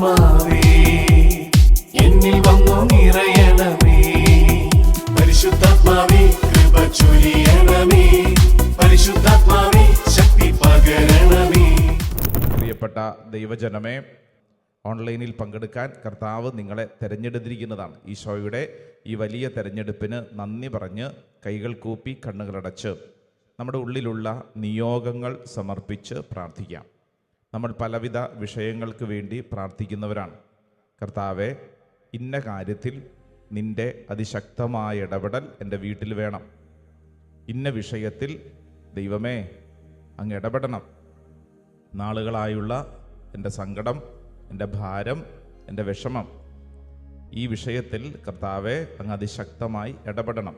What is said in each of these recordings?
പരിശുദ്ധാത്മാവേ എന്നിൽ വന്നു നിറയണമേ. പരിശുദ്ധാത്മാവേ കൃപ ചൊരിയണമേ. പരിശുദ്ധാത്മാവേ ശക്തി പകരണമേ. പ്രിയപ്പെട്ട ദൈവജനമേ, ഓൺലൈനിൽ പങ്കെടുക്കാൻ കർത്താവ് നിങ്ങളെ തിരഞ്ഞെടുത്തിരിക്കുന്നതാണ്. ഈശോയുടെ ഈ വലിയ തിരഞ്ഞെടുപ്പിന് നന്ദി പറഞ്ഞ് കൈകൾ കൂപ്പി കണ്ണുകളടച്ച് നമ്മുടെ ഉള്ളിലുള്ള നിയോഗങ്ങൾ സമർപ്പിച്ച് പ്രാർത്ഥിക്കാം. നമ്മൾ പലവിധ വിഷയങ്ങൾക്ക് വേണ്ടി പ്രാർത്ഥിക്കുന്നവരാണ്. കർത്താവെ, ഇന്ന കാര്യത്തിൽ നിൻ്റെ അതിശക്തമായ ഇടപെടൽ എൻ്റെ വീട്ടിൽ വേണം. ഇന്ന വിഷയത്തിൽ ദൈവമേ അങ്ങ് ഇടപെടണം. നാളുകളായുള്ള എൻ്റെ സങ്കടം, എൻ്റെ ഭാരം, എൻ്റെ വിഷമം, ഈ വിഷയത്തിൽ കർത്താവെ അങ്ങ് അതിശക്തമായി ഇടപെടണം.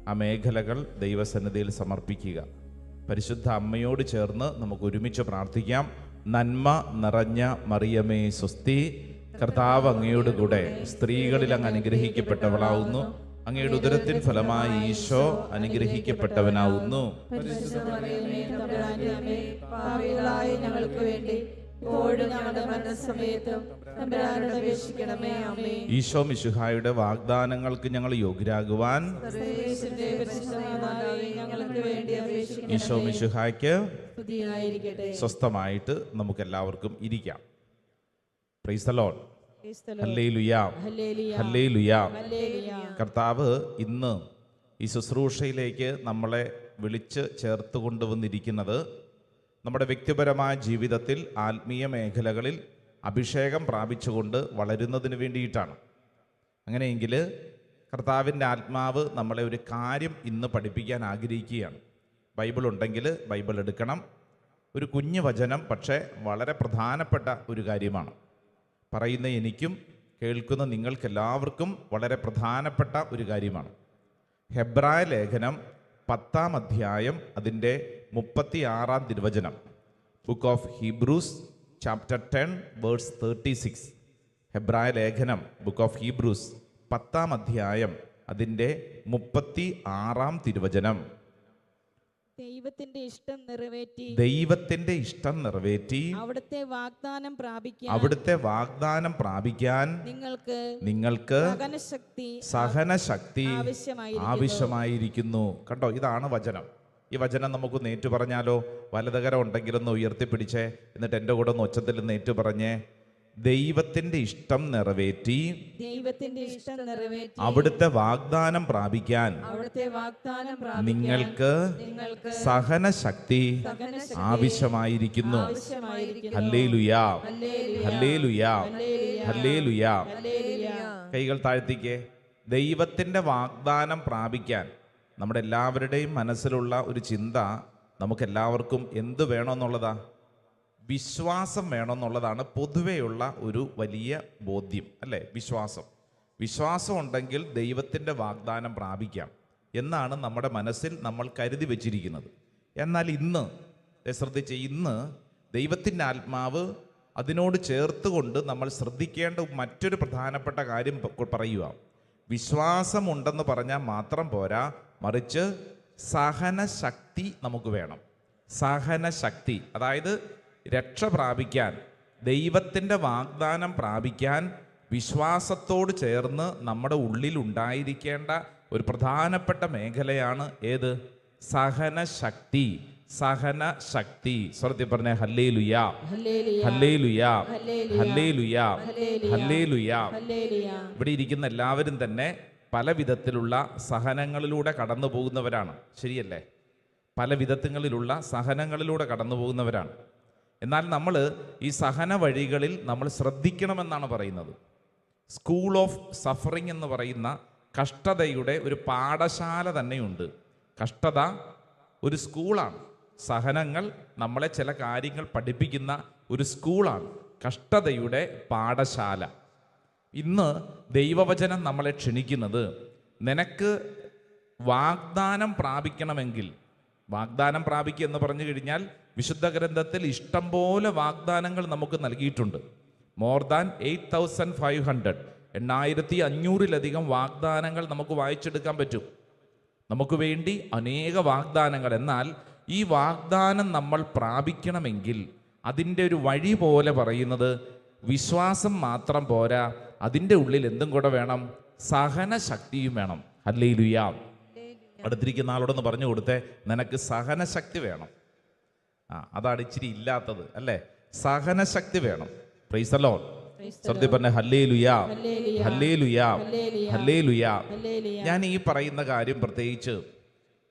ആ മേഖലകൾ ദൈവസന്നിധിയിൽ സമർപ്പിക്കുക. പരിശുദ്ധ അമ്മയോട് ചേർന്ന് നമുക്ക് ഒരുമിച്ച് പ്രാർത്ഥിക്കാം. നന്മ നിറഞ്ഞ മറിയമേ സ്വസ്തി, കർത്താവ് അങ്ങയോട് കൂടെ സ്ത്രീകളിൽ അങ്ങ് അനുഗ്രഹിക്കപ്പെട്ടവളാവുന്നു. അങ്ങയുടെ ഉദരത്തിൻ ഫലമായി ഈശോ അനുഗ്രഹിക്കപ്പെട്ടവനാവുന്നു. ഈശോ മിശിഹായുടെ വാഗ്ദാനങ്ങൾക്ക് ഞങ്ങൾ യോഗ്യരാകുവാൻ ഈശോ മിശിഹായ്ക്ക് സ്വസ്ഥമായിട്ട് നമുക്ക് എല്ലാവർക്കും ഇരിക്കാം. Price the Lord. Hallelujah, hallelujah. കർത്താവ് ഇന്ന് ഈ ശുശ്രൂഷയിലേക്ക് നമ്മളെ വിളിച്ച് ചേർത്ത് കൊണ്ടുവന്നിരിക്കുന്നത് നമ്മുടെ വ്യക്തിപരമായ ജീവിതത്തിൽ ആത്മീയ മേഖലകളിൽ അഭിഷേകം പ്രാപിച്ചുകൊണ്ട് വളരുന്നതിന് വേണ്ടിയിട്ടാണ്. അങ്ങനെയെങ്കിൽ കർത്താവിൻ്റെ ആത്മാവ് നമ്മളെ ഒരു കാര്യം ഇന്ന് പഠിപ്പിക്കാൻ ആഗ്രഹിക്കുകയാണ്. ബൈബിൾ ഉണ്ടെങ്കിൽ ബൈബിൾ എടുക്കണം. ഒരു കുഞ്ഞു വചനം, പക്ഷേ വളരെ പ്രധാനപ്പെട്ട ഒരു കാര്യമാണ്. പറയുന്ന എനിക്കും കേൾക്കുന്ന നിങ്ങൾക്കെല്ലാവർക്കും വളരെ പ്രധാനപ്പെട്ട ഒരു കാര്യമാണ്. ഹെബ്രായ ലേഖനം 10-ാം അധ്യായം അതിൻ്റെ 36-ാം തിരുവചനം. Book of Hebrews chapter 10 verse 36. ഹെബ്രായ ലേഖനം ബുക്ക് ഓഫ് ഹീബ്രൂസ് 10-ാം അധ്യായം അതിൻ്റെ 36-ാം തിരുവചനം. ദൈവത്തിന്റെ ഇഷ്ടം നിറവേറ്റി അവിടുത്തെ വാഗ്ദാനം പ്രാപിക്കാൻ നിങ്ങൾക്ക് സഹനശക്തി ആവശ്യമായിരിക്കുന്നു. കണ്ടോ, ഇതാണ് വചനം. ഈ വചനം നമുക്കൊന്ന് ഏറ്റു പറഞ്ഞാലോ? വലതുകരം ഉണ്ടെങ്കിലൊന്ന് ഉയർത്തിപ്പിടിച്ചേ, എന്നിട്ട് എൻ്റെ കൂടെ ഒന്ന് ഒച്ചത്തിൽ നിന്ന് ഏറ്റു പറഞ്ഞേ. ദൈവത്തിന്റെ ഇഷ്ടം നിറവേറ്റി അവിടുത്തെ വാഗ്ദാനം പ്രാപിക്കാൻ നിങ്ങൾക്ക് സഹനശക്തി ആവശ്യമായിരിക്കുന്നു. ഹല്ലേലൂയാ, ഹല്ലേലൂയാ, ഹല്ലേലൂയാ. കൈകൾ താഴ്ത്തിക്കേ. ദൈവത്തിന്റെ വാഗ്ദാനം പ്രാപിക്കാൻ നമ്മുടെ എല്ലാവരുടെയും മനസ്സിലുള്ള ഒരു ചിന്ത, നമുക്കെല്ലാവർക്കും എന്ത് വേണമെന്നുള്ളതാ? വിശ്വാസം വേണമെന്നുള്ളതാണ് പൊതുവെയുള്ള ഒരു വലിയ ബോധ്യം, അല്ലേ? വിശ്വാസം ഉണ്ടെങ്കിൽ ദൈവത്തിൻ്റെ വാഗ്ദാനം പ്രാപിക്കാം എന്നാണ് നമ്മുടെ മനസ്സിൽ നമ്മൾ കരുതി വച്ചിരിക്കുന്നത്. എന്നാൽ ഇന്ന് ശ്രദ്ധിച്ച്, ഇന്ന് ദൈവത്തിൻ്റെ ആത്മാവ് അതിനോട് ചേർത്തുകൊണ്ട് നമ്മൾ ശ്രദ്ധിക്കേണ്ട മറ്റൊരു പ്രധാനപ്പെട്ട കാര്യം പറയുക. വിശ്വാസമുണ്ടെന്ന് പറഞ്ഞാൽ മാത്രം പോരാ, മറിച്ച് സഹനശക്തി നമുക്ക് വേണം. സഹനശക്തി, അതായത് രക്ഷ പ്രാപിക്കാൻ, ദൈവത്തിൻ്റെ വാഗ്ദാനം പ്രാപിക്കാൻ വിശ്വാസത്തോട് ചേർന്ന് നമ്മുടെ ഉള്ളിൽ ഉണ്ടായിരിക്കേണ്ട ഒരു പ്രധാനപ്പെട്ട മേഖലയാണ് ഏത്? സഹനശക്തി. സഹനശക്തി. സ്വരത്തിൽ പറഞ്ഞേ ഹല്ലേലൂയാ, ഹല്ലേലൂയാ, ഹല്ലേലൂയാ, ഹല്ലേലൂയാ. ഇവിടെ ഇരിക്കുന്ന എല്ലാവരും തന്നെ പല വിധത്തിലുള്ള സഹനങ്ങളിലൂടെ കടന്നു പോകുന്നവരാണ്, ശരിയല്ലേ? പല വിധത്തിലുള്ള സഹനങ്ങളിലൂടെ കടന്നു പോകുന്നവരാണ്. എന്നാൽ നമ്മൾ ഈ സഹന വഴികളിൽ നമ്മൾ ശ്രദ്ധിക്കണമെന്നാണ് പറയുന്നത്. സ്കൂൾ ഓഫ് സഫറിങ് എന്ന് പറയുന്ന കഷ്ടതയുടെ ഒരു പാഠശാല തന്നെയുണ്ട്. കഷ്ടത ഒരു സ്കൂളാണ്. സഹനങ്ങൾ നമ്മളെ ചില കാര്യങ്ങൾ പഠിപ്പിക്കുന്ന ഒരു സ്കൂളാണ്, കഷ്ടതയുടെ പാഠശാല. ഇന്ന് ദൈവവചനം നമ്മളെ ക്ഷണിക്കുന്നത്, നിനക്ക് വാഗ്ദാനം പ്രാപിക്കണമെങ്കിൽ, വാഗ്ദാനം പ്രാപിക്കുക എന്ന് പറഞ്ഞു കഴിഞ്ഞാൽ വിശുദ്ധ ഗ്രന്ഥത്തിൽ ഇഷ്ടം പോലെ വാഗ്ദാനങ്ങൾ നമുക്ക് നൽകിയിട്ടുണ്ട്. മോർ ദാൻ 8,500, 8,500-ലധികം വാഗ്ദാനങ്ങൾ നമുക്ക് വായിച്ചെടുക്കാൻ പറ്റും. നമുക്ക് വേണ്ടി അനേക വാഗ്ദാനങ്ങൾ. എന്നാൽ ഈ വാഗ്ദാനം നമ്മൾ പ്രാപിക്കണമെങ്കിൽ അതിൻ്റെ ഒരു വഴി പോലെ പറയുന്നത് വിശ്വാസം മാത്രം പോരാ, അതിൻ്റെ ഉള്ളിൽ എന്തും കൂടെ വേണം? സഹനശക്തിയും വേണം. ഹല്ലേലൂയ. അടുത്തിരിക്കുന്ന ആളോടൊന്ന് പറഞ്ഞു കൊടുത്തേ, നിനക്ക് സഹനശക്തി വേണം. അതാണ് ഇച്ചിരി ഇല്ലാത്തത് അല്ലേ? സഹനശക്തി വേണം. Price the Lord. സത്യം പറഞ്ഞ ഹല്ലേലൂയ, ഹല്ലേലൂയ, ഹല്ലേലൂയ. ഞാൻ ഈ പറയുന്ന കാര്യം പ്രത്യേകിച്ച്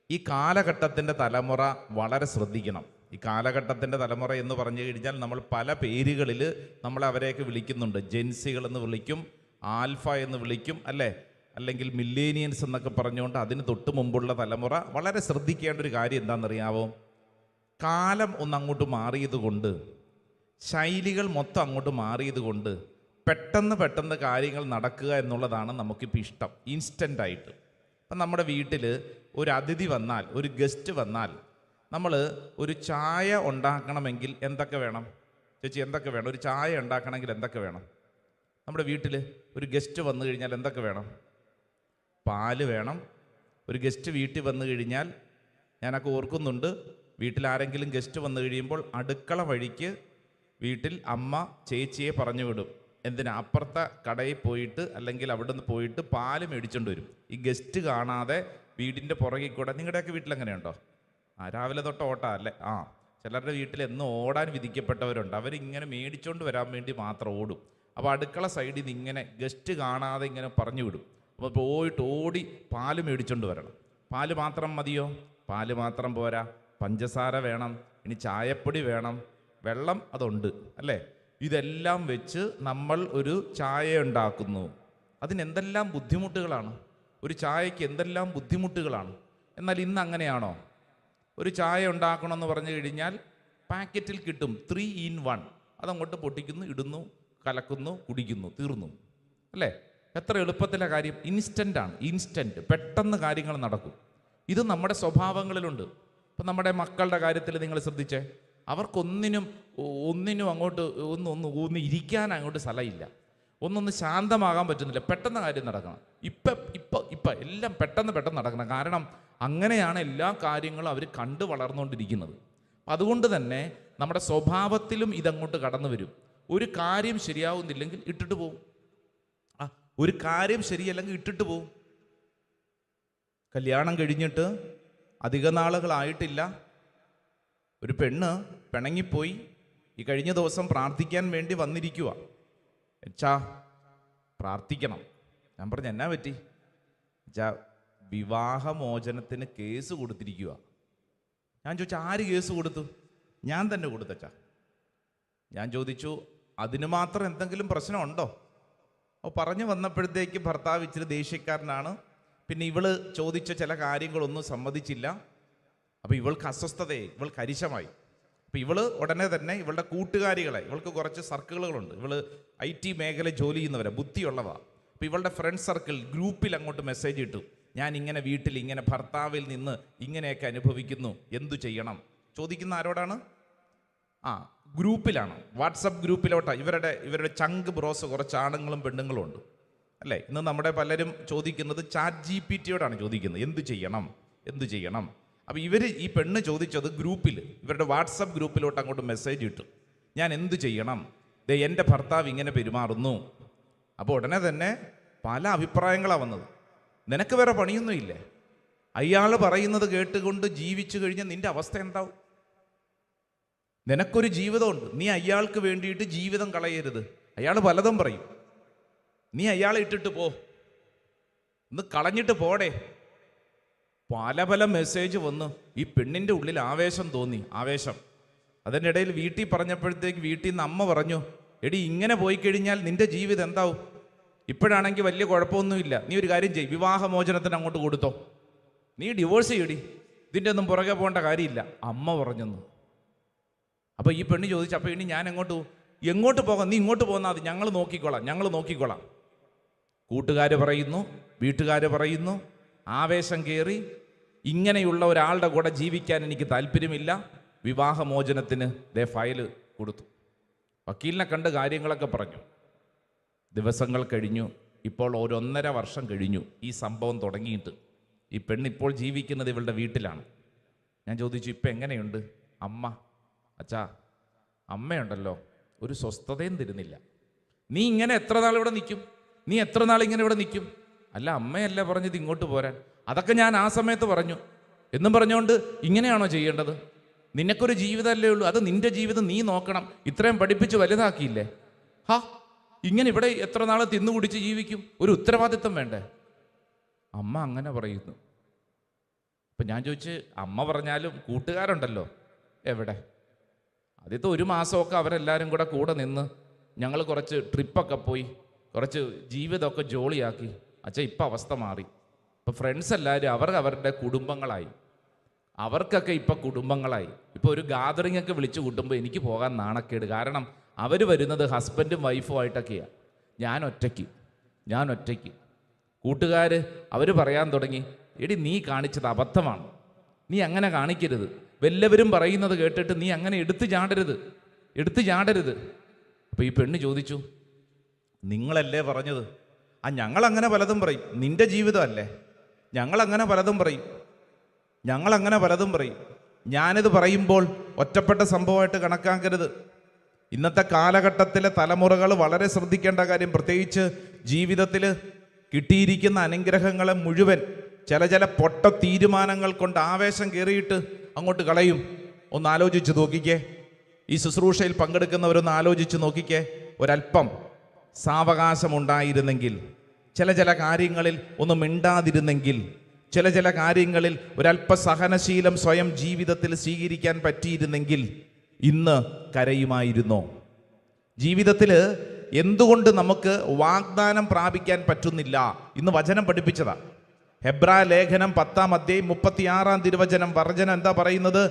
ഈ കാലഘട്ടത്തിൻ്റെ തലമുറ വളരെ ശ്രദ്ധിക്കണം. ഈ കാലഘട്ടത്തിൻ്റെ തലമുറ എന്ന് പറഞ്ഞു കഴിഞ്ഞാൽ നമ്മൾ പല പേരുകളിൽ നമ്മൾ അവരെയൊക്കെ വിളിക്കുന്നുണ്ട്. ജെൻസികൾ എന്ന് വിളിക്കും, ആൽഫ എന്ന് വിളിക്കും അല്ലേ, അല്ലെങ്കിൽ മില്ലേനിയൻസ് എന്നൊക്കെ പറഞ്ഞുകൊണ്ട് അതിന് തൊട്ട് മുമ്പുള്ള തലമുറ. വളരെ ശ്രദ്ധിക്കേണ്ട ഒരു കാര്യം എന്താണെന്നറിയാവോ? കാലം ഒന്ന് അങ്ങോട്ട് മാറിയത് കൊണ്ട്, ശൈലികൾ മൊത്തം അങ്ങോട്ട് മാറിയത് കൊണ്ട് പെട്ടെന്ന് കാര്യങ്ങൾ നടക്കുക എന്നുള്ളതാണ് നമുക്കിപ്പോൾ ഇഷ്ടം, ഇൻസ്റ്റൻ്റായിട്ട്. അപ്പം നമ്മുടെ വീട്ടിൽ ഒരു അതിഥി വന്നാൽ, ഒരു ഗസ്റ്റ് വന്നാൽ, നമ്മൾ ഒരു ചായ ഉണ്ടാക്കണമെങ്കിൽ എന്തൊക്കെ വേണം ചേച്ചി? എന്തൊക്കെ വേണം? ഒരു ചായ ഉണ്ടാക്കണമെങ്കിൽ എന്തൊക്കെ വേണം? നമ്മുടെ വീട്ടിൽ ഒരു ഗസ്റ്റ് വന്നു കഴിഞ്ഞാൽ എന്തൊക്കെ വേണം? പാല് വേണം. ഒരു ഗസ്റ്റ് വീട്ടിൽ വന്നു കഴിഞ്ഞാൽ, ഞാനൊക്കെ ഓർക്കുന്നുണ്ട്, വീട്ടിൽ ആരെങ്കിലും ഗസ്റ്റ് വന്നു കഴിയുമ്പോൾ അടുക്കള വഴിക്ക് വീട്ടിൽ അമ്മ ചേച്ചിയെ പറഞ്ഞു വിടും. എന്തിനാ? അപ്പുറത്തെ കടയിൽ പോയിട്ട് അല്ലെങ്കിൽ അവിടെ നിന്ന് പോയിട്ട് പാല് മേടിച്ചുകൊണ്ട് വരും. ഈ ഗസ്റ്റ് കാണാതെ വീടിൻ്റെ പുറകിൽ കൂടെ. നിങ്ങളുടെയൊക്കെ വീട്ടിൽ എങ്ങനെയുണ്ടോ? രാവിലെ തൊട്ട് ഓട്ടാ അല്ലേ? ചിലരുടെ വീട്ടിൽ എന്നും ഓടാൻ വിധിക്കപ്പെട്ടവരുണ്ട്. അവരിങ്ങനെ മേടിച്ചുകൊണ്ട് വരാൻ വേണ്ടി മാത്രം ഓടും. അപ്പോൾ അടുക്കള സൈഡിൽ നിന്ന് ഇങ്ങനെ ഗസ്റ്റ് കാണാതെ ഇങ്ങനെ പറഞ്ഞു വിടും. അപ്പോൾ പോയിട്ട് ഓടി പാല് മേടിച്ചുകൊണ്ട് വരണം. പാല് മാത്രം മതിയോ? പാല് മാത്രം പോരാ, പഞ്ചസാര വേണം, ഇനി ചായപ്പൊടി വേണം, വെള്ളം അതുണ്ട് അല്ലേ? ഇതെല്ലാം വെച്ച് നമ്മൾ ഒരു ചായ ഉണ്ടാക്കുന്നു. അതിനെന്തെല്ലാം ബുദ്ധിമുട്ടുകളാണ്! ഒരു ചായയ്ക്ക് എന്തെല്ലാം ബുദ്ധിമുട്ടുകളാണ്! എന്നാൽ ഇന്ന് അങ്ങനെയാണോ? ഒരു ചായ ഉണ്ടാക്കണമെന്ന് പറഞ്ഞു കഴിഞ്ഞാൽ പാക്കറ്റിൽ കിട്ടും 3 in 1. അതങ്ങോട്ട് പൊട്ടിക്കുന്നു, ഇടുന്നു, കലക്കുന്നു, കുടിക്കുന്നു, തീർന്നു അല്ലേ? എത്ര എളുപ്പത്തിലെ കാര്യം! ഇൻസ്റ്റൻ്റാണ്, ഇൻസ്റ്റൻറ്റ്, പെട്ടെന്ന് കാര്യങ്ങൾ നടക്കും. ഇത് നമ്മുടെ സ്വഭാവങ്ങളിലുണ്ട്. ഇപ്പം നമ്മുടെ മക്കളുടെ കാര്യത്തിൽ നിങ്ങൾ ശ്രദ്ധിച്ചേ, അവർക്കൊന്നിനും അങ്ങോട്ട് ഒന്ന് ഇരിക്കാൻ അങ്ങോട്ട് സ്ഥലമില്ല, ഒന്നൊന്ന് ശാന്തമാകാൻ പറ്റുന്നില്ല. പെട്ടെന്ന് കാര്യം നടക്കണം, ഇപ്പം എല്ലാം പെട്ടെന്ന് നടക്കണം. കാരണം അങ്ങനെയാണ് എല്ലാ കാര്യങ്ങളും അവർ കണ്ടു വളർന്നുകൊണ്ടിരിക്കുന്നത്. അതുകൊണ്ട് തന്നെ നമ്മുടെ സ്വഭാവത്തിലും ഇതങ്ങോട്ട് കടന്നു വരും. ഒരു കാര്യം ശരിയാവുന്നില്ലെങ്കിൽ ഇട്ടിട്ട് പോവും. ഒരു കാര്യം ശരിയല്ലെങ്കിൽ ഇട്ടിട്ട് പോവും. കല്യാണം കഴിഞ്ഞിട്ട് അധിക നാളുകളായിട്ടില്ല, ഒരു പെണ്ണ് പിണങ്ങിപ്പോയി. ഈ കഴിഞ്ഞ ദിവസം പ്രാർത്ഥിക്കാൻ വേണ്ടി വന്നിരിക്കുക. അച്ഛാ പ്രാർത്ഥിക്കണം. ഞാൻ പറഞ്ഞു എന്നാ പറ്റി? അച്ഛാ വിവാഹമോചനത്തിന് കേസ് കൊടുത്തിരിക്കുക. ഞാൻ ചോദിച്ചു ആര് കേസ് കൊടുത്തു? ഞാൻ തന്നെ കൊടുത്തച്ഛാ. ഞാൻ ചോദിച്ചു അതിന് മാത്രം എന്തെങ്കിലും പ്രശ്നമുണ്ടോ? അപ്പോൾ പറഞ്ഞു വന്നപ്പോഴത്തേക്ക് ഭർത്താവ് ഇച്ചിരി ദേഷ്യക്കാരനാണ്. പിന്നെ ഇവള് ചോദിച്ച ചില കാര്യങ്ങളൊന്നും സമ്മതിച്ചില്ല. അപ്പോൾ ഇവൾക്ക് അസ്വസ്ഥതയായി, ഇവൾക്ക് അരിശമായി. അപ്പോൾ ഇവള് ഉടനെ തന്നെ ഇവളുടെ കൂട്ടുകാരികളെ, ഇവൾക്ക് കുറച്ച് സർക്കിളുകളുണ്ട്, ഇവള് IT മേഖല ജോലി ചെയ്യുന്നവരെ, ബുദ്ധിയുള്ളതാ. അപ്പോൾ ഇവളുടെ ഫ്രണ്ട് സർക്കിൾ ഗ്രൂപ്പിൽ അങ്ങോട്ട് മെസ്സേജ് ഇട്ടു, ഞാൻ ഇങ്ങനെ വീട്ടിൽ ഇങ്ങനെ ഭർത്താവിൽ നിന്ന് ഇങ്ങനെയൊക്കെ അനുഭവിക്കുന്നു, എന്തു ചെയ്യണം? ചോദിക്കുന്ന ആരോടാണ്? ഗ്രൂപ്പിലാണ്, വാട്സപ്പ് ഗ്രൂപ്പിലോട്ടാണ്. ഇവരുടെ ചങ്ക് ബ്രോസ് കുറച്ച് ആണുങ്ങളും പെണ്ണുങ്ങളും ഉണ്ട് അല്ലേ? ഇന്ന് നമ്മുടെ പലരും ചോദിക്കുന്നത് ChatGPT-യോടാണ് ചോദിക്കുന്നത്, എന്തു ചെയ്യണം. അപ്പോൾ ഈ പെണ്ണ് ചോദിച്ചത് ഗ്രൂപ്പിൽ, ഇവരുടെ വാട്സപ്പ് ഗ്രൂപ്പിലോട്ട് അങ്ങോട്ട് മെസ്സേജ് ഇട്ടു, ഞാൻ എന്തു ചെയ്യണം, എൻ്റെ ഭർത്താവ് ഇങ്ങനെ പെരുമാറുന്നു. അപ്പോൾ ഉടനെ തന്നെ പല അഭിപ്രായങ്ങളാണ് വന്നത്. നിനക്ക് വേറെ പണിയൊന്നുമില്ലേ? അയാൾ പറയുന്നത് കേട്ടുകൊണ്ട് ജീവിച്ചു കഴിഞ്ഞാൽ നിന്റെ അവസ്ഥ എന്താവും? നിനക്കൊരു ജീവിതമുണ്ട്, നീ അയാൾക്ക് വേണ്ടിയിട്ട് ജീവിതം കളയരുത്. അയാൾ പലതും പറയും, നീ അയാളെ ഇട്ടിട്ട് പോ, ഒന്ന് കളഞ്ഞിട്ട് പോടേ. പല മെസ്സേജ് വന്ന് ഈ പെണ്ണിൻ്റെ ഉള്ളിൽ ആവേശം തോന്നി, ആവേശം. അതിൻ്റെ ഇടയിൽ വീട്ടിൽ പറഞ്ഞപ്പോഴത്തേക്ക് വീട്ടിൽ നിന്ന് അമ്മ പറഞ്ഞു, എടി ഇങ്ങനെ പോയി കഴിഞ്ഞാൽ നിന്റെ ജീവിതം എന്താവും? ഇപ്പോഴാണെങ്കിൽ വലിയ കുഴപ്പമൊന്നുമില്ല, നീ ഒരു കാര്യം ചെയ്യ്, വിവാഹമോചനത്തിന് അങ്ങോട്ട് കൊടുത്തോ, നീ ഡിവോഴ്സ് ചെയ്യടി, ഇതിൻ്റെ ഒന്നും പുറകെ പോകേണ്ട കാര്യമില്ല, അമ്മ പറഞ്ഞെന്ന്. അപ്പോൾ ഈ പെണ്ണ് ചോദിച്ചു, അപ്പോൾ ഇനി ഞാൻ എങ്ങോട്ട് പോകാം? നീ ഇങ്ങോട്ട് പോന്നാൽ മതി, ഞങ്ങൾ നോക്കിക്കോളാം. കൂട്ടുകാർ പറയുന്നു, വീട്ടുകാർ പറയുന്നു, ആവേശം കയറി. ഇങ്ങനെയുള്ള ഒരാളുടെ കൂടെ ജീവിക്കാൻ എനിക്ക് താല്പര്യമില്ല, വിവാഹമോചനത്തിന് ഫയല് കൊടുത്തു. വക്കീലിനെ കണ്ട് കാര്യങ്ങളൊക്കെ പറഞ്ഞു. ദിവസങ്ങൾ കഴിഞ്ഞു, ഇപ്പോൾ 1.5 വർഷം കഴിഞ്ഞു ഈ സംഭവം തുടങ്ങിയിട്ട്. ഈ പെണ്ണിപ്പോൾ ജീവിക്കുന്നത് ഇവളുടെ വീട്ടിലാണ്. ഞാൻ ചോദിച്ചു, ഇപ്പം എങ്ങനെയുണ്ട് അമ്മ? അച്ഛാ അമ്മയുണ്ടല്ലോ ഒരു സ്വസ്ഥതയും തരുന്നില്ല. നീ ഇങ്ങനെ എത്ര നാൾ ഇവിടെ നിൽക്കും? നീ എത്ര നാൾ ഇങ്ങനെ ഇവിടെ നിൽക്കും? അല്ല, അമ്മയല്ല പറഞ്ഞത് ഇങ്ങോട്ട് പോരാൻ. അതൊക്കെ ഞാൻ ആ സമയത്ത് പറഞ്ഞു എന്നും പറഞ്ഞുകൊണ്ട് ഇങ്ങനെയാണോ ചെയ്യേണ്ടത്? നിനക്കൊരു ജീവിതമല്ലേ ഉള്ളൂ, അത് നിന്റെ ജീവിതം നീ നോക്കണം. ഇത്രയും പഠിപ്പിച്ച് വലുതാക്കിയില്ലേ? ഹാ, ഇങ്ങനെ ഇവിടെ എത്ര നാൾ തിന്നു കുടിച്ച് ജീവിക്കും? ഒരു ഉത്തരവാദിത്വം വേണ്ടേ? അമ്മ അങ്ങനെ പറയുന്നു. അപ്പം ഞാൻ ചോദിച്ച്, അമ്മ പറഞ്ഞാലും കൂട്ടുകാരുണ്ടല്ലോ എവിടെ? ആദ്യത്തെ ഒരു മാസമൊക്കെ അവരെല്ലാവരും കൂടെ നിന്ന് ഞങ്ങൾ കുറച്ച് ട്രിപ്പൊക്കെ പോയി കുറച്ച് ജീവിതമൊക്കെ ജോളിയാക്കി. അച്ഛാ, ഇപ്പം അവസ്ഥ മാറി. ഇപ്പം ഫ്രണ്ട്സ് എല്ലാവരും അവരുടെ കുടുംബങ്ങളായി. അവർക്കൊക്കെ ഇപ്പം കുടുംബങ്ങളായി. ഇപ്പോൾ ഒരു ഗാദറിംഗ് ഒക്കെ വിളിച്ചു കൂട്ടുമ്പോൾ എനിക്ക് പോകാൻ നാണക്കേട്. കാരണം അവർ വരുന്നത് ഹസ്ബൻഡും വൈഫും ആയിട്ടൊക്കെയാണ്. ഞാൻ ഒറ്റയ്ക്ക്. കൂട്ടുകാർ അവർ പറയാൻ തുടങ്ങി, എടി നീ കാണിച്ചത് അബദ്ധമാണ്, നീ അങ്ങനെ കാണിക്കരുത്, വല്ലവരും പറയുന്നത് കേട്ടിട്ട് നീ അങ്ങനെ എടുത്തു ചാടരുത്. അപ്പോൾ ഈ പെണ്ണ് ചോദിച്ചു, നിങ്ങളല്ലേ പറഞ്ഞത്? ഞങ്ങളങ്ങനെ പലതും പറയും, നിന്റെ ജീവിതമല്ലേ, ഞങ്ങളങ്ങനെ പലതും പറയും. ഞാനിത് പറയുമ്പോൾ ഒറ്റപ്പെട്ട സംഭവമായിട്ട് കണക്കാക്കരുത്. ഇന്നത്തെ കാലഘട്ടത്തിലെ തലമുറകൾ വളരെ ശ്രദ്ധിക്കേണ്ട കാര്യം, പ്രത്യേകിച്ച് ജീവിതത്തിൽ കിട്ടിയിരിക്കുന്ന അനുഗ്രഹങ്ങളെ മുഴുവൻ ചില പൊട്ട തീരുമാനങ്ങൾ കൊണ്ട് ആവേശം കയറിയിട്ട് അങ്ങോട്ട് കളയും. ഒന്ന് ആലോചിച്ച് നോക്കിക്കേ. ഈ ശുശ്രൂഷയിൽ പങ്കെടുക്കുന്നവരൊന്ന് ആലോചിച്ച് നോക്കിക്കേ. ഒരല്പം സാവകാശമുണ്ടായിരുന്നെങ്കിൽ, ചില കാര്യങ്ങളിൽ ഒന്ന് മിണ്ടാതിരുന്നെങ്കിൽ, ചില കാര്യങ്ങളിൽ ഒരല്പ സഹനശീലം സ്വയം ജീവിതത്തിൽ സ്വീകരിക്കാൻ പറ്റിയിരുന്നെങ്കിൽ ഇന്ന് കരയുമായിരുന്നോ? ജീവിതത്തിൽ എന്തുകൊണ്ട് നമുക്ക് വാഗ്ദാനം പ്രാപിക്കാൻ പറ്റുന്നില്ല? ഇന്ന് വചനം പഠിപ്പിച്ചതാ. ഹെബ്രായ ലേഖനം 10-ാം അധ്യായം 36-ാം തിരുവചനം വചനം എന്താ പറയുന്നത്?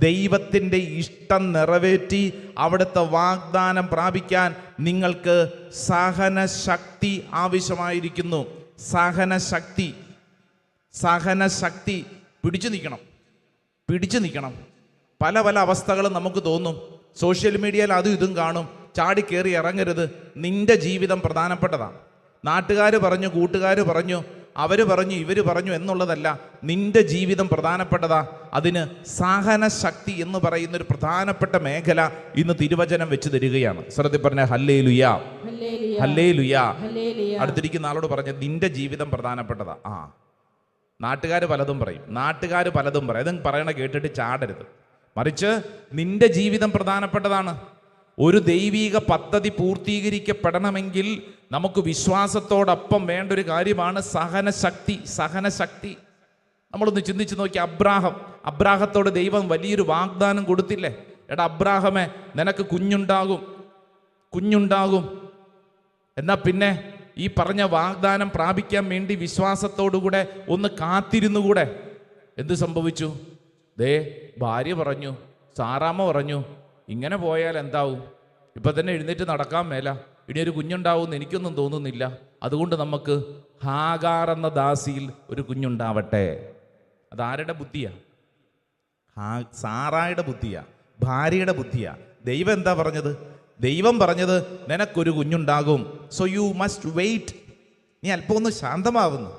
ദൈവത്തിൻ്റെ ഇഷ്ടം നിറവേറ്റി അവിടുത്തെ വാഗ്ദാനം പ്രാപിക്കാൻ നിങ്ങൾക്ക് സഹനശക്തി ആവശ്യമായിരിക്കുന്നു. സഹനശക്തി പിടിച്ചു നിൽക്കണം. പല അവസ്ഥകളും നമുക്ക് തോന്നും. സോഷ്യൽ മീഡിയയിൽ അതും ഇതും കാണും. ചാടിക്കേറി ഇറങ്ങരുത്. നിന്റെ ജീവിതം പ്രധാനപ്പെട്ടതാണ്. നാട്ടുകാർ പറഞ്ഞു, കൂട്ടുകാർ പറഞ്ഞു, അവർ പറഞ്ഞു, ഇവർ പറഞ്ഞു എന്നുള്ളതല്ല. നിന്റെ ജീവിതം പ്രധാനപ്പെട്ടതാ. അതിന് സഹനശക്തി എന്ന് പറയുന്ന ഒരു പ്രധാനപ്പെട്ട മേഖല ഇന്ന് തിരുവചനം വെച്ച് തരികയാണ്. ശ്രദ്ധ പറഞ്ഞ ഹല്ലേലൂയ, ഹല്ലേലൂയ. അടുത്തിരിക്കുന്ന ആളോട് പറഞ്ഞ നിന്റെ ജീവിതം പ്രധാനപ്പെട്ടതാ. നാട്ടുകാർ പലതും പറയും. അതും പറയണ കേട്ടിട്ട് ചാടരുത്. മറിച്ച് നിന്റെ ജീവിതം പ്രധാനപ്പെട്ടതാണ്. ഒരു ദൈവിക പദ്ധതി പൂർത്തീകരിക്കപ്പെടണമെങ്കിൽ നമുക്ക് വിശ്വാസത്തോടൊപ്പം വേണ്ട ഒരു കാര്യമാണ് സഹനശക്തി. നമ്മളൊന്ന് ചിന്തിച്ച് നോക്കി. അബ്രാഹത്തോട് ദൈവം വലിയൊരു വാഗ്ദാനം കൊടുത്തില്ലേ? എടാ അബ്രാഹമേ, നിനക്ക് കുഞ്ഞുണ്ടാകും. എന്നാ പിന്നെ ഈ പറഞ്ഞ വാഗ്ദാനം പ്രാപിക്കാൻ വേണ്ടി വിശ്വാസത്തോടുകൂടെ ഒന്ന് കാത്തിരുന്നുകൂടെ? എന്ത് സംഭവിച്ചു? ഭാര്യ പറഞ്ഞു, സാറാമ്മ പറഞ്ഞു, ഇങ്ങനെ പോയാൽ എന്താവും? ഇപ്പം തന്നെ എഴുന്നേറ്റ് നടക്കാൻ മേല, ഇനി ഒരു കുഞ്ഞുണ്ടാവുമെന്ന് എനിക്കൊന്നും തോന്നുന്നില്ല. അതുകൊണ്ട് നമുക്ക് ഹാഗാർ എന്ന ദാസിയിൽ ഒരു കുഞ്ഞുണ്ടാവട്ടെ. അതാരുടെ ബുദ്ധിയാ? സാറായുടെ ബുദ്ധിയാ, ഭാര്യയുടെ ബുദ്ധിയാ. ദൈവം എന്താ പറഞ്ഞത്? ദൈവം പറഞ്ഞത് നിനക്കൊരു കുഞ്ഞുണ്ടാകും. So you must wait. നീ അല്പം ഒന്ന് ശാന്തമാവുന്നു.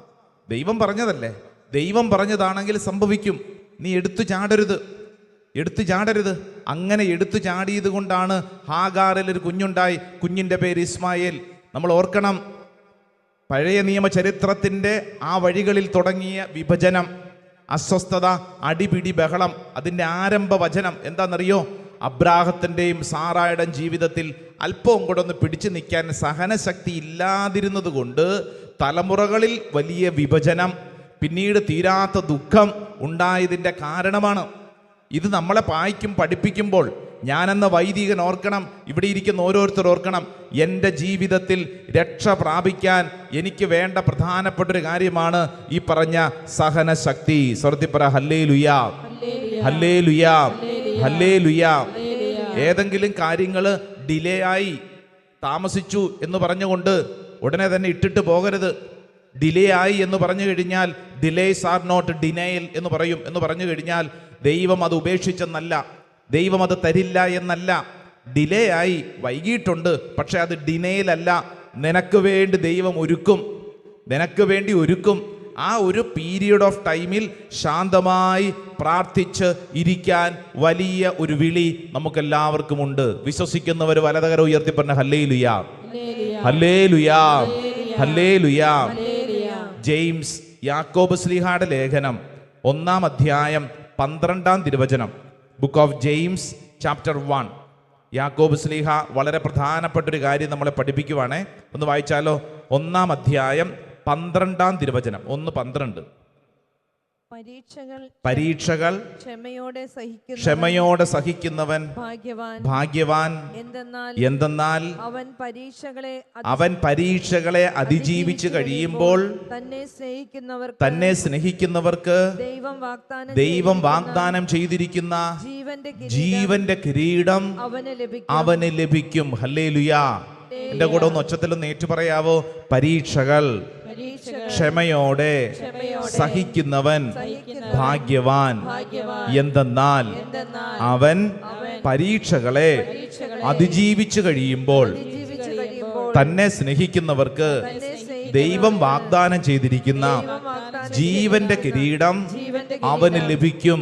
ദൈവം പറഞ്ഞതല്ലേ, ദൈവം പറഞ്ഞതാണെങ്കിൽ സംഭവിക്കും. നീ എടുത്തു ചാടരുത്. അങ്ങനെ എടുത്തു ചാടിയത് കൊണ്ടാണ് ഹാഗാറിൽ ഒരു കുഞ്ഞുണ്ടായി. കുഞ്ഞിൻ്റെ പേര് ഇസ്മായേൽ. നമ്മൾ ഓർക്കണം, പഴയ നിയമ ചരിത്രത്തിൻ്റെ ആ വഴികളിൽ തുടങ്ങിയ വിഭജനം, അസ്വസ്ഥത, അടിപിടി, ബഹളം, അതിൻ്റെ ആരംഭ വചനം എന്താണെന്നറിയോ? അബ്രാഹത്തിൻ്റെയും സാറായുടെയും ജീവിതത്തിൽ അല്പവും കൂടെ ഒന്ന് പിടിച്ചു നിൽക്കാൻ സഹനശക്തി ഇല്ലാതിരുന്നത് കൊണ്ട് തലമുറകളിൽ വലിയ വിഭജനം, പിന്നീട് തീരാത്ത ദുഃഖം ഉണ്ടായതിൻ്റെ കാരണമാണ്. ഇത് നമ്മളെ പഠിപ്പിക്കുമ്പോൾ ഞാനെന്ന വൈദികൻ ഓർക്കണം, ഇവിടെ ഇരിക്കുന്ന ഓരോരുത്തർ ഓർക്കണം, എൻ്റെ ജീവിതത്തിൽ രക്ഷ പ്രാപിക്കാൻ എനിക്ക് വേണ്ട പ്രധാനപ്പെട്ടൊരു കാര്യമാണ് ഈ പറഞ്ഞ സഹനശക്തി. സ്വർത്തിപ്പറ ഹല്ലേലൂയാ, ഹല്ലേലൂയാ, ഹല്ലേലൂയാ. ഏതെങ്കിലും കാര്യങ്ങൾ ഡിലേ ആയി, താമസിച്ചു എന്ന് പറഞ്ഞുകൊണ്ട് ഉടനെ തന്നെ ഇട്ടിട്ട് പോകരുത്. ഡിലേ ആയി എന്ന് പറഞ്ഞു കഴിഞ്ഞാൽ ഡിലേസ് ആർ നോട്ട് ഡിനയൽ എന്ന് പറഞ്ഞു കഴിഞ്ഞാൽ ദൈവം അത് ഉപേക്ഷിച്ചെന്നല്ല, ദൈവം അത് തരില്ല എന്നല്ല. ഡിലേ ആയി, വൈകിട്ടുണ്ട്, പക്ഷെ അത് ഡിനയലല്ല. നിനക്ക് വേണ്ടി ദൈവം ഒരുക്കും. ആ ഒരു പീരിയഡ് ഓഫ് ടൈമിൽ ശാന്തമായി പ്രാർത്ഥിച്ച് ഇരിക്കാൻ വലിയ ഒരു വിളി നമുക്കെല്ലാവർക്കും ഉണ്ട്. വിശ്വസിക്കുന്നവർ വലതുകരം ഉയർത്തി പറഞ്ഞ ഹല്ലേലൂയ. ഹല്ലേലൂയാ, ഹല്ലേലൂയാ. ജെയിംസ് യാക്കോബ് ശ്ലീഹായുടെ ലേഖനം 1-ാം അധ്യായം 12-ാം തിരുവചനം. Book of James chapter 1. യാക്കോബ് ശ്ലീഹ വളരെ പ്രധാനപ്പെട്ടൊരു കാര്യം നമ്മളെ പഠിപ്പിക്കുവാണേ. ഒന്ന് വായിച്ചാലോ? 1-ാം അധ്യായം 12-ാം തിരുവചനം. 1:12. പരീക്ഷകൾ ക്ഷമയോടെ സഹിക്കുന്നവൻ ഭാഗ്യവാൻ. എന്തെന്നാൽ അവൻ പരീക്ഷകളെ അതിജീവിച്ച് കഴിയുമ്പോൾ തന്നെ സ്നേഹിക്കുന്നവർക്ക് ദൈവം വാഗ്ദാനം ചെയ്തിരിക്കുന്ന ജീവന്റെ കിരീടം അവന് ലഭിക്കും. ഹല്ലേലൂയാ. എന്റെ കൂടെ ഒന്ന് ഒച്ചത്തിലൊന്ന് ഏറ്റു പറയാവോ? പരീക്ഷകൾ ക്ഷമയോടെ സഹിക്കുന്നവൻ ഭാഗ്യവാൻ. എന്തെന്നാൽ അവൻ പരീക്ഷകളെ അതിജീവിച്ചു കഴിയുമ്പോൾ തന്നെ സ്നേഹിക്കുന്നവർക്ക് ദൈവം വാഗ്ദാനം ചെയ്തിരിക്കുന്ന ജീവന്റെ കിരീടം അവന് ലഭിക്കും.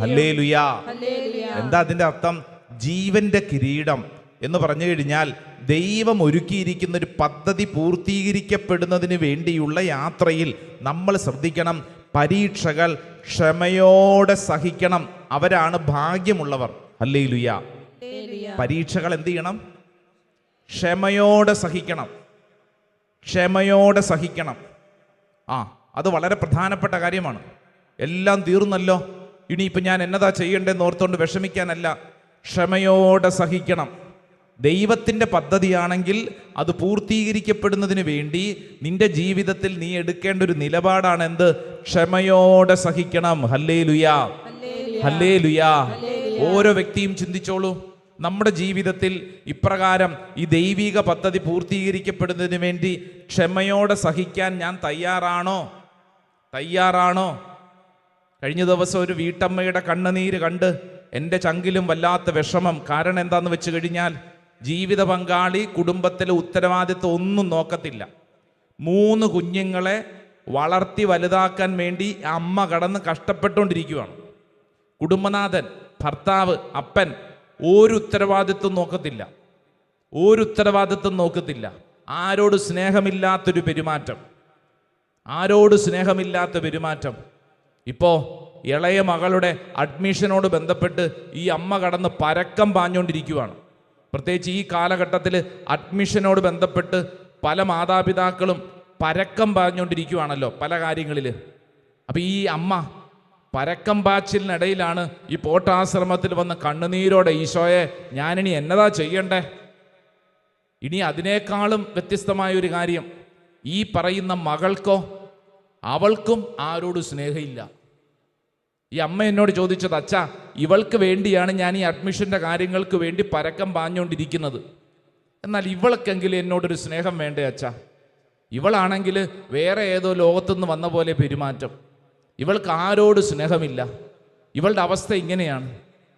ഹല്ലേലൂയാ. എന്താ അതിന്റെ അർത്ഥം? ജീവന്റെ കിരീടം എന്ന് പറഞ്ഞു കഴിഞ്ഞാൽ ദൈവം ഒരുക്കിയിരിക്കുന്ന ഒരു പദ്ധതി പൂർത്തീകരിക്കപ്പെടുന്നതിന് വേണ്ടിയുള്ള യാത്രയിൽ നമ്മൾ ശ്രദ്ധിക്കണം. പരീക്ഷകൾ ക്ഷമയോടെ സഹിക്കണം. അവരാണ് ഭാഗ്യമുള്ളവർ. ഹല്ലേലൂയാ. പരീക്ഷകൾ എന്ത് ചെയ്യണം? ക്ഷമയോടെ സഹിക്കണം. ക്ഷമയോടെ സഹിക്കണം. അത് വളരെ പ്രധാനപ്പെട്ട കാര്യമാണ്. എല്ലാം തീർന്നല്ലോ, ഇനിയിപ്പോൾ ഞാൻ എന്നതാ ചെയ്യേണ്ടതെന്ന് ഓർത്തുകൊണ്ട് വിഷമിക്കാനല്ല. ക്ഷമയോടെ സഹിക്കണം. ദൈവത്തിൻ്റെ പദ്ധതിയാണെങ്കിൽ അത് പൂർത്തീകരിക്കപ്പെടുന്നതിന് വേണ്ടി നിന്റെ ജീവിതത്തിൽ നീ എടുക്കേണ്ട ഒരു നിലപാടാണ് എന്ത്? ക്ഷമയോടെ സഹിക്കണം. ഹല്ലേലൂയാ, ഹല്ലേലൂയാ. ഓരോ വ്യക്തിയും ചിന്തിച്ചോളൂ, നമ്മുടെ ജീവിതത്തിൽ ഇപ്രകാരം ഈ ദൈവിക പദ്ധതി പൂർത്തീകരിക്കപ്പെടുന്നതിന് വേണ്ടി ക്ഷമയോടെ സഹിക്കാൻ ഞാൻ തയ്യാറാണോ? കഴിഞ്ഞ ദിവസം ഒരു വീട്ടമ്മയുടെ കണ്ണുനീര് കണ്ട് എൻ്റെ ചങ്കിലും വല്ലാത്ത വിഷമം. കാരണം എന്താന്ന് വെച്ച് കഴിഞ്ഞാൽ ജീവിത പങ്കാളി കുടുംബത്തിലെ ഉത്തരവാദിത്വം ഒന്നും നോക്കത്തില്ല. 3 കുഞ്ഞുങ്ങളെ വളർത്തി വലുതാക്കാൻ വേണ്ടി അമ്മ കടന്ന് കഷ്ടപ്പെട്ടുകൊണ്ടിരിക്കുകയാണ്. കുടുംബനാഥൻ, ഭർത്താവ്, അപ്പൻ ഒരു ഉത്തരവാദിത്വം നോക്കത്തില്ല. ആരോട് സ്നേഹമില്ലാത്തൊരു പെരുമാറ്റം. ഇപ്പോൾ ഇളയ മകളുടെ അഡ്മിഷനോട് ബന്ധപ്പെട്ട് ഈ അമ്മ കടന്ന് പരക്കം പാഞ്ഞുകൊണ്ടിരിക്കുകയാണ്. പ്രത്യേകിച്ച് ഈ കാലഘട്ടത്തിൽ അഡ്മിഷനോട് ബന്ധപ്പെട്ട് പല മാതാപിതാക്കളും പരക്കം പാഞ്ഞുകൊണ്ടിരിക്കുകയാണല്ലോ പല കാര്യങ്ങളിൽ. അപ്പം ഈ അമ്മ പരക്കം പാച്ചിലിനിടയിലാണ് ഈ പോട്ടാശ്രമത്തിൽ വന്ന് കണ്ണുനീരോടെ, ഈശോയെ ഞാനിനി എന്നതാ ചെയ്യണ്ടേ? ഇനി അതിനേക്കാളും വ്യത്യസ്തമായ ഒരു കാര്യം, ഈ പറയുന്ന മകൾക്കോ അവൾക്കും ആരോടും സ്നേഹമില്ല. ഈ അമ്മ എന്നോട് ചോദിച്ചത്, അച്ഛാ ഇവൾക്ക് വേണ്ടിയാണ് ഞാൻ ഈ അഡ്മിഷൻ്റെ കാര്യങ്ങൾക്ക് വേണ്ടി പരക്കം പാഞ്ഞുകൊണ്ടിരിക്കുന്നത്, എന്നാൽ ഇവൾക്കെങ്കിലും എന്നോടൊരു സ്നേഹം വേണ്ടേ അച്ഛാ? ഇവളാണെങ്കിൽ വേറെ ഏതോ ലോകത്തുനിന്ന് വന്ന പോലെ പെരുമാറ്റം. ഇവൾക്ക് ആരോട് സ്നേഹമില്ല. ഇവളുടെ അവസ്ഥ ഇങ്ങനെയാണ്.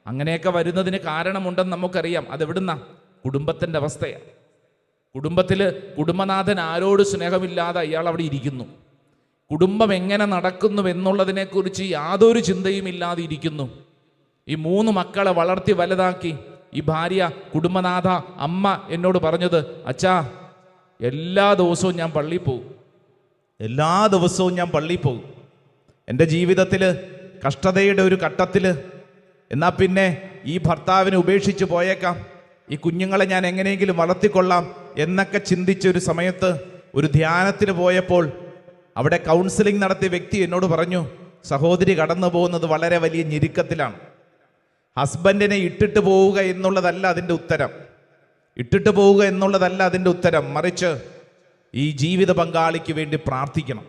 അങ്ങനെയൊക്കെ വരുന്നതിന് കാരണമുണ്ടെന്ന് നമുക്കറിയാം. അതെവിടുന്ന? കുടുംബത്തിൻ്റെ അവസ്ഥയാണ്. കുടുംബത്തിൽ കുടുംബനാഥൻ ആരോട് സ്നേഹമില്ലാതെ ഇയാൾ അവിടെ ഇരിക്കുന്നു. കുടുംബം എങ്ങനെ നടക്കുന്നു എന്നുള്ളതിനെക്കുറിച്ച് യാതൊരു ചിന്തയും ഇല്ലാതെ ഇരിക്കുന്നു. ഈ 3 മക്കളെ വളർത്തി വലുതാക്കി ഈ ഭാര്യ, കുടുംബനാഥ, അമ്മ എന്നോട് പറഞ്ഞത്, അച്ഛാ എല്ലാ ദിവസവും ഞാൻ പള്ളിയിൽ പോകും. എൻ്റെ ജീവിതത്തിൽ കഷ്ടതയുടെ ഒരു ഘട്ടത്തിൽ എന്നാൽ പിന്നെ ഈ ഭർത്താവിനെ ഉപേക്ഷിച്ച് പോയേക്കാം, ഈ കുഞ്ഞുങ്ങളെ ഞാൻ എങ്ങനെയെങ്കിലും വളർത്തിക്കൊള്ളാം എന്നൊക്കെ ചിന്തിച്ചൊരു സമയത്ത് ഒരു ധ്യാനത്തിന് പോയപ്പോൾ അവിടെ കൗൺസിലിംഗ് നടത്തിയ വ്യക്തി എന്നോട് പറഞ്ഞു, സഹോദരി കടന്നു പോകുന്നത് വളരെ വലിയ ഞെരുക്കത്തിലാണ്. ഹസ്ബൻഡിനെ ഇട്ടിട്ട് പോവുക എന്നുള്ളതല്ല അതിൻ്റെ ഉത്തരം. മറിച്ച് ഈ ജീവിത പങ്കാളിക്ക് വേണ്ടി പ്രാർത്ഥിക്കണം.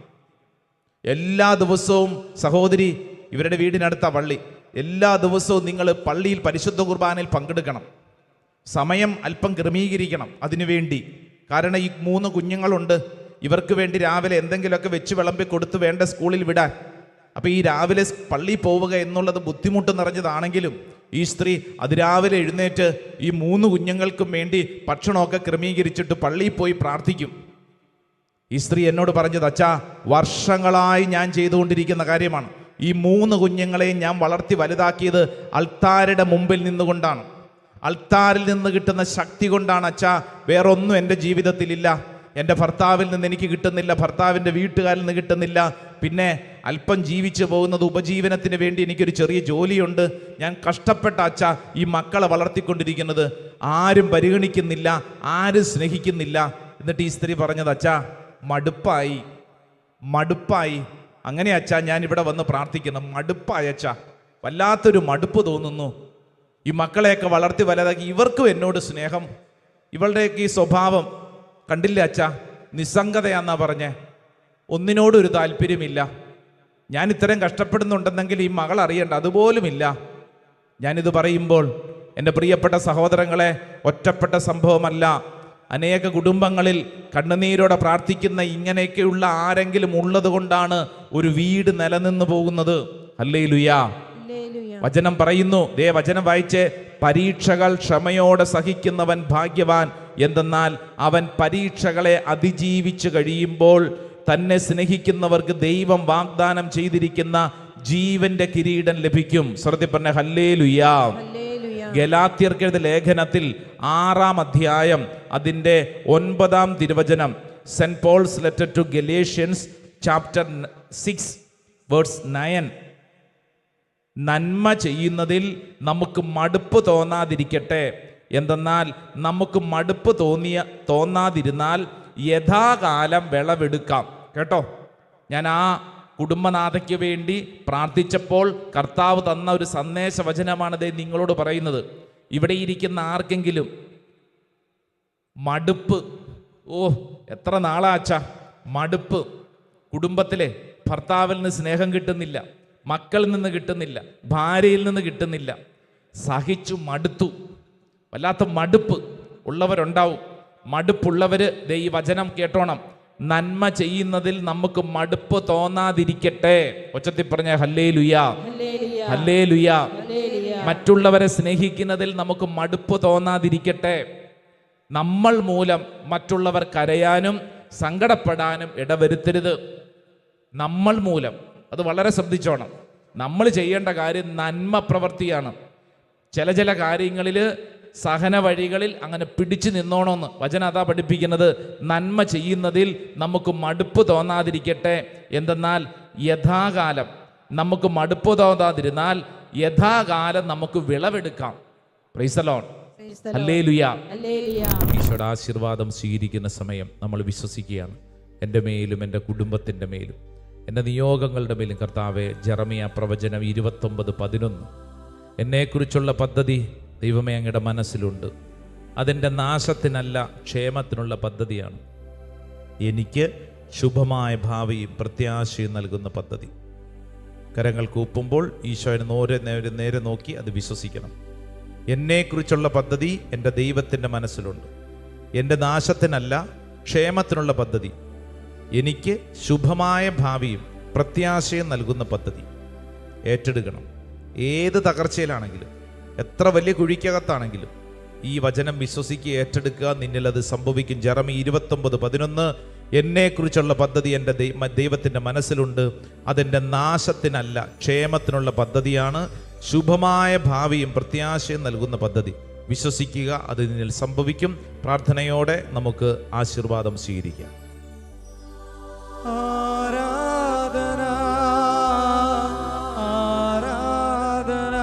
എല്ലാ ദിവസവും സഹോദരി, ഇവരുടെ വീടിനടുത്ത പള്ളി, എല്ലാ ദിവസവും നിങ്ങൾ പള്ളിയിൽ പരിശുദ്ധ കുർബാനയിൽ പങ്കെടുക്കണം. സമയം അല്പം ക്രമീകരിക്കണം അതിനുവേണ്ടി. കാരണം ഈ 3 കുഞ്ഞുങ്ങളുണ്ട്. ഇവർക്ക് വേണ്ടി രാവിലെ എന്തെങ്കിലുമൊക്കെ വെച്ച് വിളമ്പി കൊടുത്ത് വേണ്ട സ്കൂളിൽ വിടാൻ. അപ്പോൾ ഈ രാവിലെ പള്ളിയിൽ പോവുക എന്നുള്ളത് ബുദ്ധിമുട്ട് നിറഞ്ഞതാണെങ്കിലും ഈ സ്ത്രീ അതിരാവിലെ എഴുന്നേറ്റ് ഈ 3 കുഞ്ഞുങ്ങൾക്കും വേണ്ടി ഭക്ഷണമൊക്കെ ക്രമീകരിച്ചിട്ട് പള്ളിയിൽ പോയി പ്രാർത്ഥിക്കും. ഈ സ്ത്രീ എന്നോട് പറഞ്ഞത്, അച്ഛാ വർഷങ്ങളായി ഞാൻ ചെയ്തുകൊണ്ടിരിക്കുന്ന കാര്യമാണ്. ഈ 3 കുഞ്ഞുങ്ങളെയും ഞാൻ വളർത്തി വലുതാക്കിയത് അൾത്താരുടെ മുമ്പിൽ നിന്നുകൊണ്ടാണ്. അൾത്താരിൽ നിന്ന് കിട്ടുന്ന ശക്തി കൊണ്ടാണ് അച്ഛാ, വേറൊന്നും എൻ്റെ ജീവിതത്തിലില്ല. എൻ്റെ ഭർത്താവിൽ നിന്ന് എനിക്ക് കിട്ടുന്നില്ല, ഭർത്താവിൻ്റെ വീട്ടുകാരിൽ നിന്ന് കിട്ടുന്നില്ല. പിന്നെ അല്പം ജീവിച്ചു പോകുന്നത് ഉപജീവനത്തിന് വേണ്ടി എനിക്കൊരു ചെറിയ ജോലിയുണ്ട്. ഞാൻ കഷ്ടപ്പെട്ട അച്ഛാ ഈ മക്കളെ വളർത്തിക്കൊണ്ടിരിക്കുന്നത്. ആരും പരിഗണിക്കുന്നില്ല, ആരും സ്നേഹിക്കുന്നില്ല. എന്നിട്ട് ഈ സ്ത്രീ പറഞ്ഞത്, അച്ഛാ മടുപ്പായി. അങ്ങനെ അച്ഛാ ഞാൻ ഇവിടെ വന്ന് പ്രാർത്ഥിക്കുന്നു. മടുപ്പായി അച്ഛാ, വല്ലാത്തൊരു മടുപ്പ് തോന്നുന്നു. ഈ മക്കളെയൊക്കെ വളർത്തി വലുതാക്കി, ഇവർക്കും എന്നോട് സ്നേഹം, ഇവളുടെയൊക്കെ ഈ സ്വഭാവം കണ്ടില്ല അച്ഛാ, നിസ്സംഗതയാന്നാ പറഞ്ഞേ, ഒന്നിനോടും ഒരു താല്പര്യമില്ല. ഞാൻ ഇത്രയും കഷ്ടപ്പെടുന്നുണ്ടെന്നെങ്കിൽ ഈ മകൾ അറിയണ്ട, അതുപോലുമില്ല. ഞാനിത് പറയുമ്പോൾ എൻ്റെ പ്രിയപ്പെട്ട സഹോദരങ്ങളെ, ഒറ്റപ്പെട്ട സംഭവമല്ല. അനേക കുടുംബങ്ങളിൽ കണ്ണുനീരോടെ പ്രാർത്ഥിക്കുന്ന ഇങ്ങനെയൊക്കെയുള്ള ആരെങ്കിലും ഉള്ളത് കൊണ്ടാണ് ഒരു വീട് നിലനിന്ന് പോകുന്നത്. ഹല്ലേലൂയാ. വചനം പറയുന്നു, ദേ വചനം വായിച്ച്, പരീക്ഷകൾ ക്ഷമയോടെ സഹിക്കുന്നവൻ ഭാഗ്യവാൻ, എന്തെന്നാൽ അവൻ പരീക്ഷകളെ അതിജീവിച്ചു കഴിയുമ്പോൾ തന്നെ സ്നേഹിക്കുന്നവർക്ക് ദൈവം വാഗ്ദാനം ചെയ്തിരിക്കുന്ന ജീവന്റെ കിരീടം ലഭിക്കും. സ്വർത്തി പറഞ്ഞ ഹല്ലേലൂയാ. ഗലാത്യർക്കെഴുതിയ ലേഖനത്തിൽ 6-ാം അധ്യായം അതിൻ്റെ 9-ാം തിരുവചനം, Saint Paul's letter to Galatians chapter 6 verse 9, നന്മ ചെയ്യുന്നതിൽ നമുക്ക് മടുപ്പ് തോന്നാതിരിക്കട്ടെ, എന്തെന്നാൽ നമുക്ക് മടുപ്പ് തോന്നാതിരുന്നാൽ യഥാകാലം വിളവെടുക്കാം. കേട്ടോ, ഞാൻ ആ കുടുംബനാഥയ്ക്ക് വേണ്ടി പ്രാർത്ഥിച്ചപ്പോൾ കർത്താവ് തന്ന ഒരു സന്ദേശ വചനമാണ് നിങ്ങളോട് പറയുന്നത്. ഇവിടെ ഇരിക്കുന്ന ആർക്കെങ്കിലും മടുപ്പ്, എത്ര നാളാച്ചാ മടുപ്പ്, കുടുംബത്തിലെ ഭർത്താവിൽ നിന്ന് സ്നേഹം കിട്ടുന്നില്ല, മക്കളിൽ നിന്ന് കിട്ടുന്നില്ല, ഭാര്യയിൽ നിന്ന് കിട്ടുന്നില്ല, സഹിച്ചു മടുത്തു, വല്ലാത്ത മടുപ്പ് ഉള്ളവരുണ്ടാവും. മടുപ്പുള്ളവര് ഈ വചനം കേട്ടോണം. നന്മ ചെയ്യുന്നതിൽ നമുക്ക് മടുപ്പ് തോന്നാതിരിക്കട്ടെ. ഒച്ചത്തിൽ പറഞ്ഞ ഹല്ലേലൂയാ, ഹല്ലേലൂയാ. മറ്റുള്ളവരെ സ്നേഹിക്കുന്നതിൽ നമുക്ക് മടുപ്പ് തോന്നാതിരിക്കട്ടെ. നമ്മൾ മൂലം മറ്റുള്ളവർ കരയാനും സങ്കടപ്പെടാനും ഇടവരുത്തരുത്. നമ്മൾ മൂലം, അത് വളരെ ശ്രദ്ധിച്ചോണം. നമ്മൾ ചെയ്യേണ്ട കാര്യം നന്മ പ്രവൃത്തിയാണ്. ചില കാര്യങ്ങളിൽ സഹന വഴികളിൽ അങ്ങനെ പിടിച്ചു നിന്നോണമെന്ന് വചനം അതാ പഠിപ്പിക്കുന്നത്. നന്മ ചെയ്യുന്നതിൽ നമുക്ക് മടുപ്പ് തോന്നാതിരിക്കട്ടെ, എന്തെന്നാൽ യഥാകാലം, നമുക്ക് മടുപ്പ് തോന്നാതിരുന്നാൽ യഥാകാലം നമുക്ക് വിളവെടുക്കാം. Praise the Lord, hallelujah. ഈശോയുടെ ആശീർവാദം സ്വീകരിക്കുന്ന സമയം നമ്മൾ വിശ്വസിക്കുകയാണ്. എൻ്റെ മേലും എൻ്റെ കുടുംബത്തിൻ്റെ മേലും എൻ്റെ നിയോഗങ്ങളുടെ മേലും കർത്താവെ, ജെറമിയ പ്രവചനം 29:11, എന്നെക്കുറിച്ചുള്ള പദ്ധതി ദൈവമേ അങ്ങയുടെ മനസ്സിലുണ്ട്, അതെൻ്റെ നാശത്തിനല്ല ക്ഷേമത്തിനുള്ള പദ്ധതിയാണ്, എനിക്ക് ശുഭമായ ഭാവിയും പ്രത്യാശയും നൽകുന്ന പദ്ധതി. കരങ്ങൾ കൂപ്പുമ്പോൾ ഈശോയെ നേരെ നോക്കി അത് വിശ്വസിക്കണം. എന്നെക്കുറിച്ചുള്ള പദ്ധതി എൻ്റെ ദൈവത്തിൻ്റെ മനസ്സിലുണ്ട്, എൻ്റെ നാശത്തിനല്ല ക്ഷേമത്തിനുള്ള പദ്ധതി, എനിക്ക് ശുഭമായ ഭാവിയും പ്രത്യാശയും നൽകുന്ന പദ്ധതി. ഏറ്റെടുക്കണം. ഏത് തകർച്ചയിലാണെങ്കിലും, എത്ര വലിയ കുഴിക്കകത്താണെങ്കിലും ഈ വചനം വിശ്വസിക്കുക, ഏറ്റെടുക്കുക, നിന്നിൽ അത് സംഭവിക്കും. ജെറമിയ 29:11, എന്നെക്കുറിച്ചുള്ള പദ്ധതി എൻ്റെ ദൈവത്തിൻ്റെ മനസ്സിലുണ്ട്, അതെൻ്റെ നാശത്തിനല്ല ക്ഷേമത്തിനുള്ള പദ്ധതിയാണ്, ശുഭമായ ഭാവിയും പ്രത്യാശയും നൽകുന്ന പദ്ധതി. വിശ്വസിക്കുക, അത് നിന്നിൽ സംഭവിക്കും. പ്രാർത്ഥനയോടെ നമുക്ക് ആശീർവാദം സ്വീകരിക്കാം. ആരാധന ആരാധന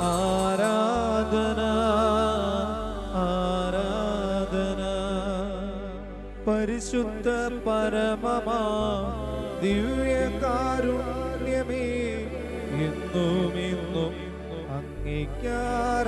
ആരാധന ആരാധന പരിശുദ്ധ പരമമാ ദിവ്യകാരുണ്യമേ, എന്നും എന്നും അങ്ങേയ്ക്കാരാധന.